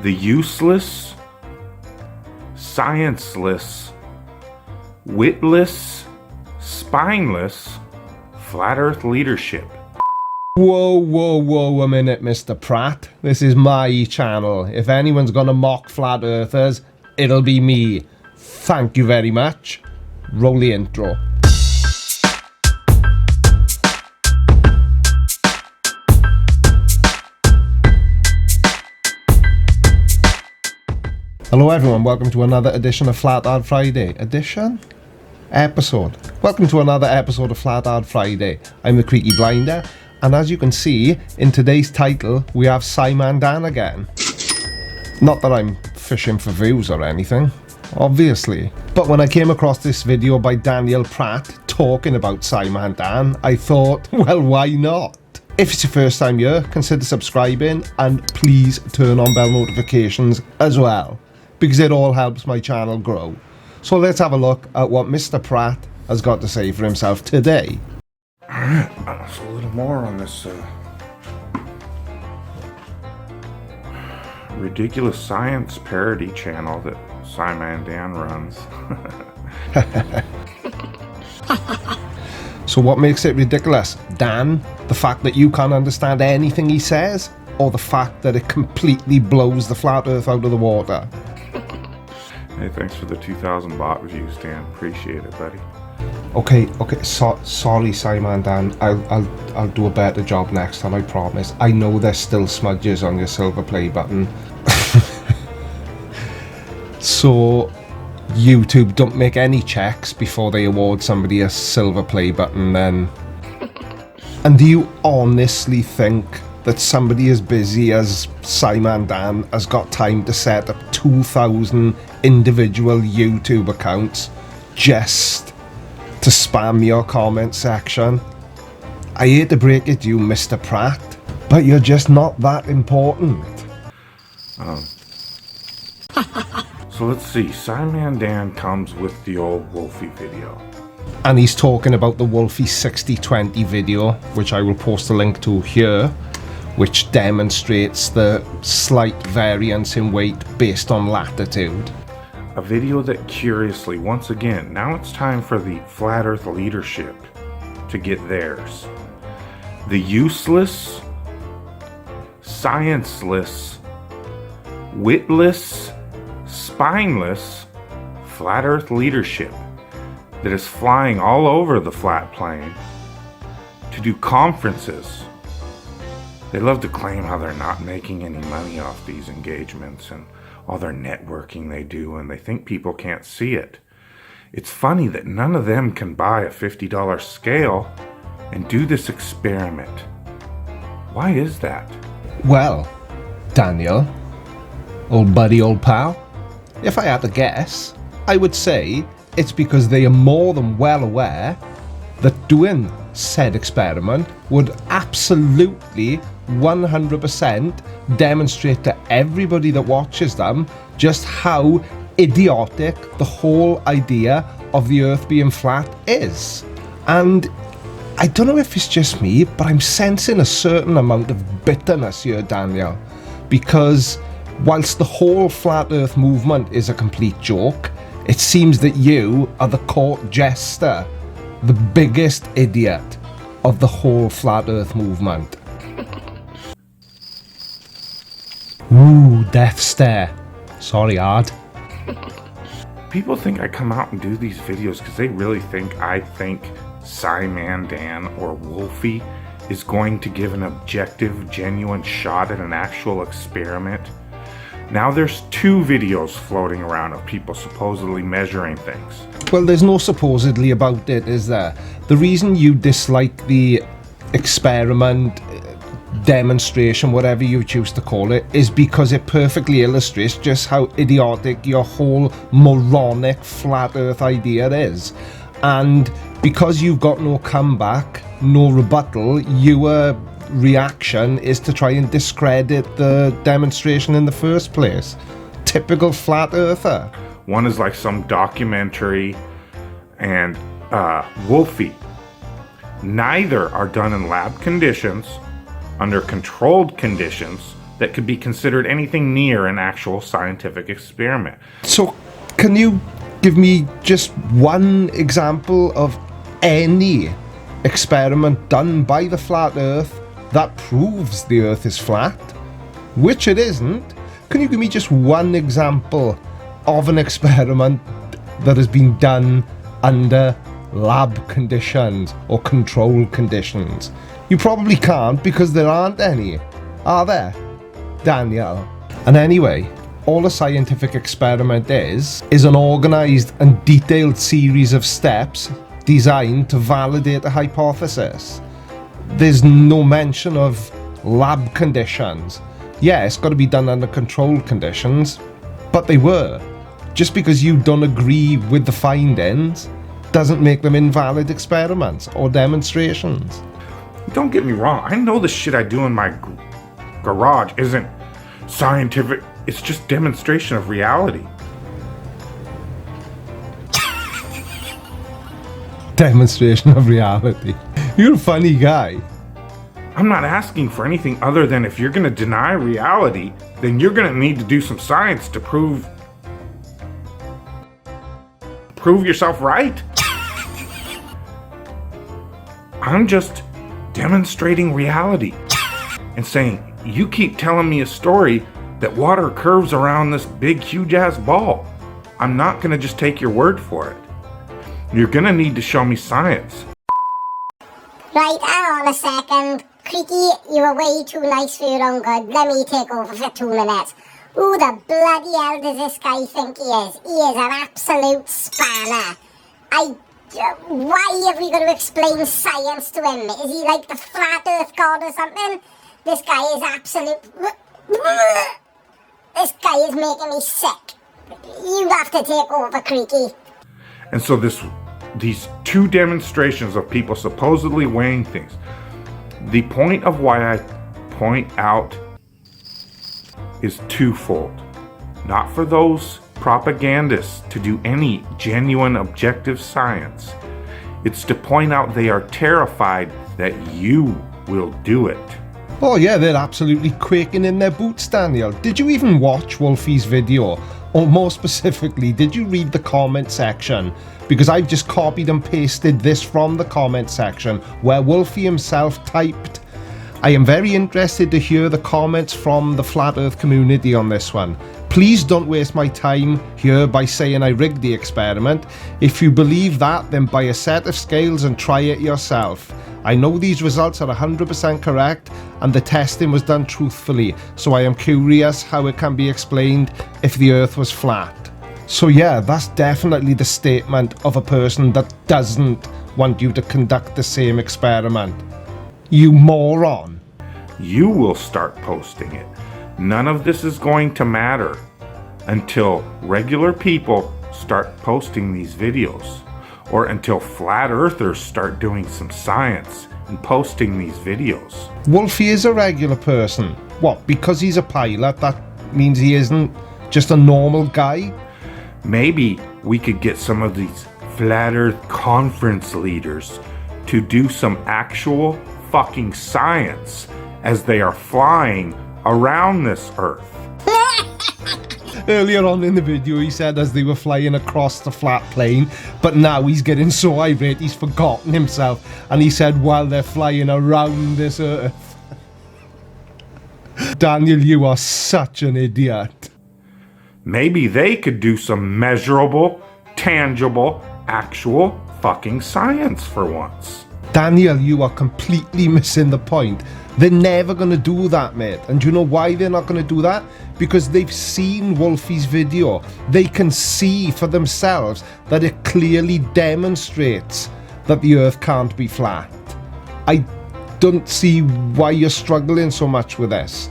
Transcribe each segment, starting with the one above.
The useless, scienceless, witless, spineless, flat earth leadership. Whoa a minute, Mr. Pratt. This is my channel. If anyone's gonna mock flat earthers, it'll be me. Thank you very much. Roll the intro. Hello everyone, welcome to another edition of Flat Earth Friday. Episode. Welcome to another episode of Flat Earth Friday. I'm the Creaky Blinder, and as you can see in today's title, we have Scimandan again. Not that I'm fishing for views or anything, obviously. But when I came across this video by Daniel Pratt talking about Scimandan, I thought, well, why not? If it's your first time here, consider subscribing and please turn on bell notifications as well, because it all helps my channel grow. So let's have a look at what Mr. Pratt has got to say for himself today. Alright, so a little more on this ridiculous science parody channel that Scimandan runs. So what makes it ridiculous, Dan? The fact that you can't understand anything he says, or the fact that it completely blows the flat earth out of the water? Hey, thanks for the 2,000 bot views, Dan. Appreciate it, buddy. Okay, sorry, Scimandan. I'll do a better job next time, I promise. I know there's still smudges on your silver play button. So, YouTube don't make any checks before they award somebody a silver play button then? And do you honestly think that somebody as busy as Scimandan has got time to set up 2,000 individual YouTube accounts just to spam your comment section? I hate to break it to you, Mr. Pratt, but you're just not that important. So let's see, Scimandan comes with the old Wolfie video. And he's talking about the Wolfie 6020 video, which I will post a link to here, which demonstrates the slight variance in weight based on latitude. A video that curiously, once again, now it's time for the flat earth leadership to get theirs. The useless, scienceless, witless, spineless flat earth leadership that is flying all over the flat plane to do conferences. They love to claim how they're not making any money off these engagements and all their networking they do, and they think people can't see it. It's funny that none of them can buy a $50 scale and do this experiment. Why is that? Well, Daniel, old buddy, old pal, if I had to guess, I would say it's because they are more than well aware that doing said experiment would absolutely 100% demonstrate to everybody that watches them just how idiotic the whole idea of the earth being flat is. And I don't know if it's just me, but I'm sensing a certain amount of bitterness here, Daniel, because whilst the whole flat earth movement is a complete joke, it seems that you are the court jester, the biggest idiot of the whole flat earth movement. Ooh, death stare. Sorry, Ard. People think I come out and do these videos because they really think I think Scimandan or Wolfie is going to give an objective, genuine shot at an actual experiment. Now there's 2 videos floating around of people supposedly measuring things. Well, there's no supposedly about it, is there? The reason you dislike the experiment, demonstration, whatever you choose to call it, is because it perfectly illustrates just how idiotic your whole moronic flat earth idea is. And because you've got no comeback, no rebuttal, your reaction is to try and discredit the demonstration in the first place. Typical flat earther. One is like some documentary, and Wolfie. Neither are done in lab conditions, under controlled conditions, that could be considered anything near an actual scientific experiment. So, can you give me just one example of any experiment done by the flat Earth that proves the Earth is flat? Which it isn't. Can you give me just one example of an experiment that has been done under lab conditions or control conditions? You probably can't, because there aren't any, are there, Daniel? And anyway, all a scientific experiment is an organised and detailed series of steps designed to validate a hypothesis. There's no mention of lab conditions. Yeah, it's got to be done under controlled conditions, but they were. Just because you don't agree with the findings doesn't make them invalid experiments or demonstrations. Don't get me wrong, I know the shit I do in my garage isn't scientific, it's just demonstration of reality. Demonstration of reality. You're a funny guy. I'm not asking for anything other than if you're gonna deny reality, then you're gonna need to do some science to prove yourself right. I'm just demonstrating reality and saying, you keep telling me a story that water curves around this big, huge ass ball. I'm not gonna just take your word for it. You're gonna need to show me science. Right, hang on a second. Creaky, you were way too nice for your own good. Let me take over for 2 minutes. Who the bloody hell does this guy think he is? He is an absolute spanner. Why have we got to explain science to him? Is he like the flat earth god or something? This guy is absolute... This guy is making me sick. You have to take over, Creaky. And so these two demonstrations of people supposedly weighing things, the point of why I point out is twofold. Not for those propagandists to do any genuine objective science. It's to point out they are terrified that you will do it. Oh yeah, they're absolutely quaking in their boots, Daniel. Did you even watch Wolfie's video? Or more specifically, did you read the comment section? Because I've just copied and pasted this from the comment section where Wolfie himself typed. I am very interested to hear the comments from the flat earth community on this one. Please don't waste my time here by saying I rigged the experiment. If you believe that, then buy a set of scales and try it yourself. I know these results are 100% correct and the testing was done truthfully, so I am curious how it can be explained if the earth was flat. So yeah, that's definitely the statement of a person that doesn't want you to conduct the same experiment. You moron. You will start posting it. None of this is going to matter until regular people start posting these videos, or until flat earthers start doing some science and posting these videos. Wolfie is a regular person. What, because he's a pilot, that means he isn't just a normal guy? Maybe we could get some of these flat earth conference leaders to do some actual fucking science as they are flying around this earth. Earlier on in the video he said as they were flying across the flat plane, but now he's getting so irate he's forgotten himself and he said while they're flying around this earth. Daniel, you are such an idiot. Maybe they could do some measurable, tangible, actual fucking science for once. Daniel, you are completely missing the point. They're never going to do that, mate. And do you know why they're not going to do that? Because they've seen Wolfie's video. They can see for themselves that it clearly demonstrates that the earth can't be flat. I don't see why you're struggling so much with this.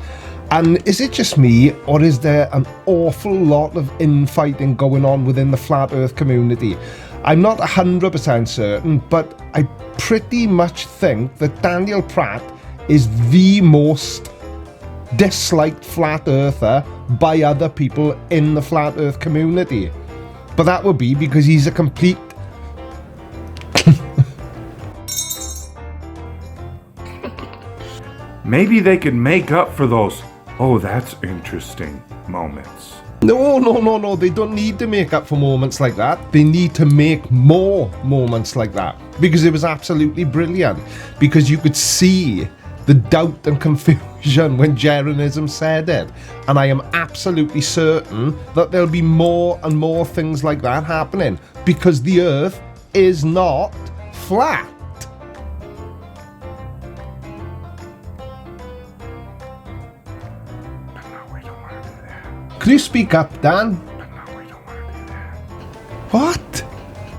And is it just me, or is there an awful lot of infighting going on within the flat earth community? I'm not 100% certain, but I pretty much think that Daniel Pratt is the most disliked flat earther by other people in the flat earth community. But that would be because he's a complete... Maybe they could make up for those oh, that's interesting moments. No, they don't need to make up for moments like that. They need to make more moments like that, because it was absolutely brilliant, because you could see the doubt and confusion when Jeranism said it, and I am absolutely certain that there'll be more and more things like that happening, because the Earth is not flat. But no, we don't want to do that. Could you speak up, Dan? But no, we don't want to do that. What?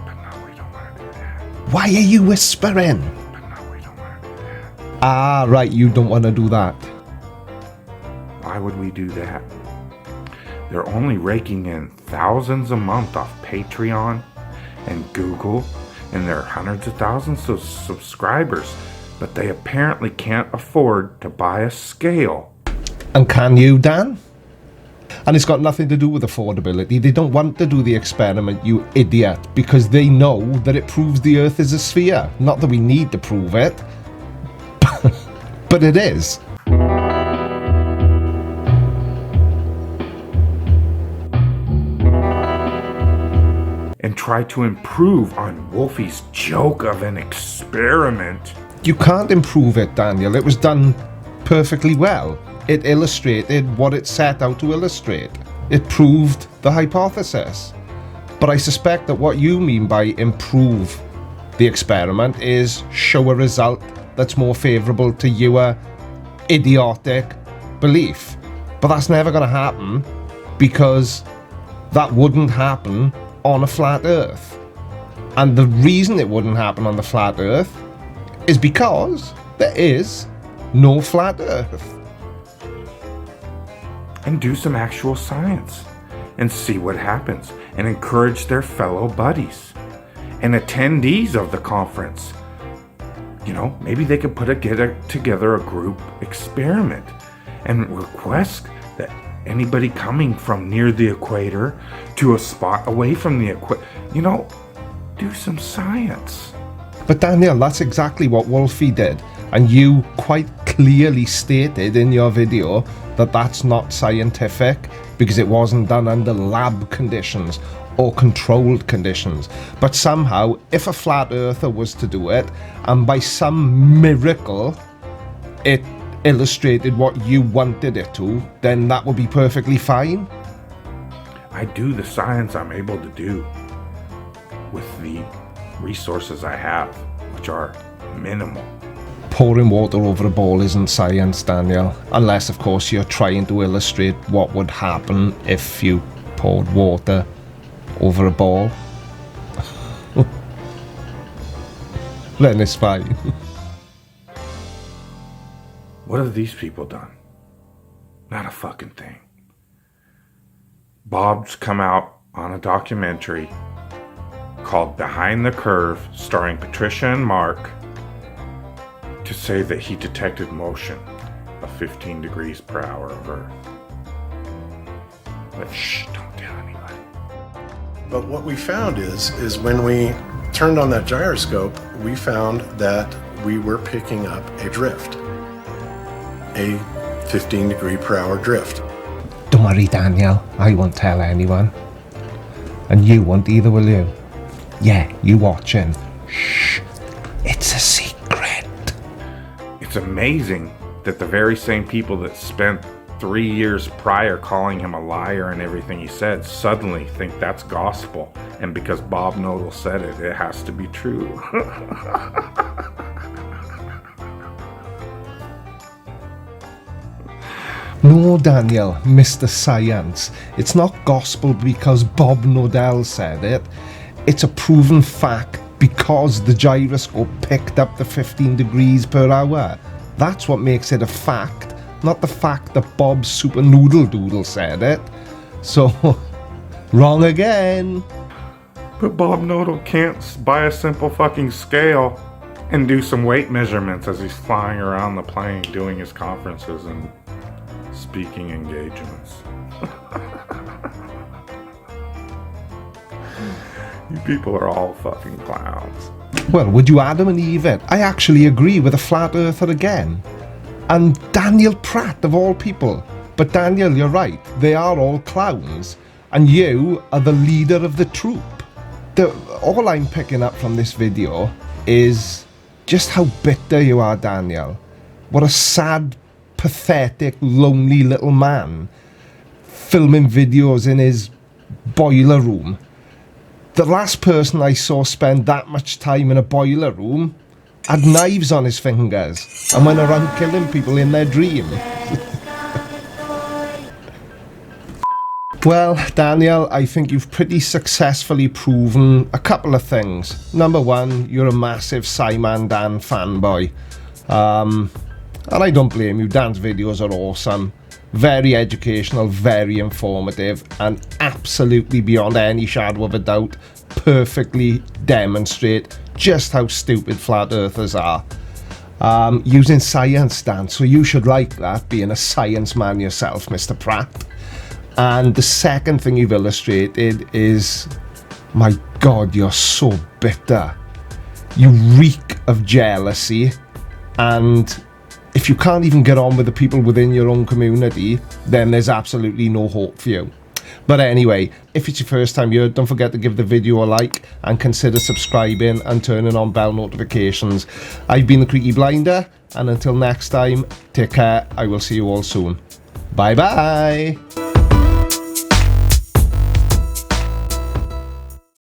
But no, we don't want to do that. Why are you whispering? But no, we don't want to do that. Ah, right, you don't want to do that. Why would we do that? They're only raking in thousands a month off Patreon and Google, and there are hundreds of thousands of subscribers, but they apparently can't afford to buy a scale. And can you, Dan? And it's got nothing to do with affordability. They don't want to do the experiment, you idiot, because they know that it proves the Earth is a sphere. Not that we need to prove it, but it is. And try to improve on Wolfie's joke of an experiment. You can't improve it, Daniel. It was done perfectly well. It illustrated what it set out to illustrate. It proved the hypothesis. But I suspect that what you mean by improve the experiment is show a result that's more favourable to your idiotic belief. But that's never going to happen, because that wouldn't happen on a flat Earth. And the reason it wouldn't happen on the flat Earth is because there is no flat Earth. And do some actual science and see what happens, and encourage their fellow buddies and attendees of the conference. You know, maybe they could put together a group experiment and request that anybody coming from near the equator to a spot away from the equator, you know, do some science. But Daniel, that's exactly what Wolfie did, and you quite clearly stated in your video that that's not scientific, because it wasn't done under lab conditions or controlled conditions. But somehow, if a flat earther was to do it, and by some miracle it illustrated what you wanted it to, then that would be perfectly fine. I do the science I'm able to do with the resources I have, which are minimal. Pouring water over a ball isn't science, Daniel, unless of course you're trying to illustrate what would happen if you poured water over a ball. Then it's fine. What have these people done? Not a fucking thing. Bob's come out on a documentary called Behind the Curve, starring Patricia and Mark, to say that he detected motion of 15 degrees per hour of Earth. But shh, don't tell anybody. But what we found is when we turned on that gyroscope, we found that we were picking up a drift. A 15 degree per hour drift. Don't worry, Daniel, I won't tell anyone. And you won't either, will you? Yeah, you watching. Shh, it's a secret. It's amazing that the very same people that spent 3 years prior calling him a liar and everything he said suddenly think that's gospel. And because Bob Nodal said it, it has to be true. No, Daniel, Mr. Science. It's not gospel because Bob Nodal said it. It's a proven fact because the gyroscope picked up the 15 degrees per hour. That's what makes it a fact, not the fact that Bob's Super Noodle Doodle said it. So, wrong again. But Bob Nodal can't buy a simple fucking scale and do some weight measurements as he's flying around the plane doing his conferences and speaking engagements. You people are all fucking clowns. Well, would you Adam and Eve it? I actually agree with a flat earther again. And Daniel Pratt, of all people. But Daniel, you're right, they are all clowns, and you are the leader of the troop. All I'm picking up from this video is just how bitter you are, Daniel. What a sad, pathetic, lonely little man, filming videos in his boiler room. The last person I saw spend that much time in a boiler room had knives on his fingers and went around killing people in their dream. Well, Daniel, I think you've pretty successfully proven a couple of things. Number one, you're a massive Scimandan fanboy. And I don't blame you. Dan's videos are awesome. Very educational, very informative, and absolutely beyond any shadow of a doubt, perfectly demonstrate just how stupid flat earthers are. Using science, Dan, so you should like that, being a science man yourself, Mr. Pratt. And the second thing you've illustrated is, my God, you're so bitter. You reek of jealousy, and if you can't even get on with the people within your own community, then there's absolutely no hope for you. But anyway, if it's your first time here, don't forget to give the video a like and consider subscribing and turning on bell notifications. I've been the Creaky Blinder, and until next time, take care. I will see you all soon. Bye bye.